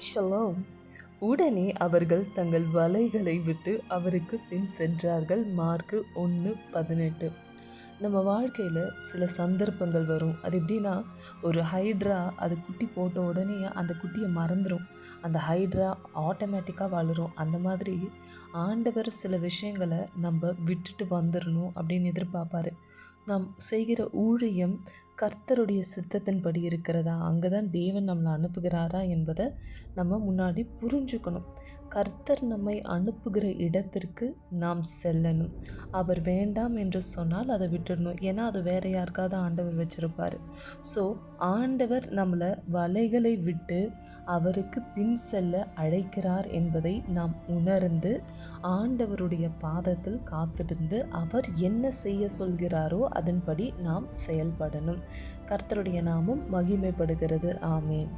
Shalom. உடனே அவர்கள் தங்கள் வலைகளை விட்டு அவருக்கு பின் சென்றார்கள். மார்க்கு 1:18. நம்ம வாழ்க்கையில் சில சந்தர்ப்பங்கள் வரும். அது எப்படின்னா, ஒரு ஹைட்ரா அது குட்டி போட்ட உடனே அந்த குட்டியை மறந்துடும். அந்த ஹைட்ரா ஆட்டோமேட்டிக்காக வளரும். அந்த மாதிரி ஆண்டவர் சில விஷயங்களை நம்ம விட்டுட்டு வந்துடணும் அப்படின்னு எதிர்பார்ப்பாரு. நாம் செய்கிற ஊழியம் கர்த்தருடைய சித்தத்தின்படி இருக்கிறதா, அங்கே தான் தேவன் நம்மளை அனுப்புகிறாரா என்பதை நம்ம முன்னாடி புரிஞ்சுக்கணும். கர்த்தர் நம்மை அனுப்புகிற இடத்திற்கு நாம் செல்லணும். அவர் வேண்டாம் என்று சொன்னால் அதை விட்டுடணும். ஏன்னா அது வேற யாருக்காவது ஆண்டவர் வச்சிருப்பார். ஸோ ஆண்டவர் நம்மளை வலைகளை விட்டு அவருக்கு பின் செல்ல அழைக்கிறார் என்பதை நாம் உணர்ந்து ஆண்டவருடைய பாதத்தில் காத்திருந்து அவர் என்ன செய்ய சொல்கிறாரோ அதன்படி நாம் செயல்படணும். கர்த்தருடைய நாமம் மகிமைப்படுகிறது. ஆமேன்.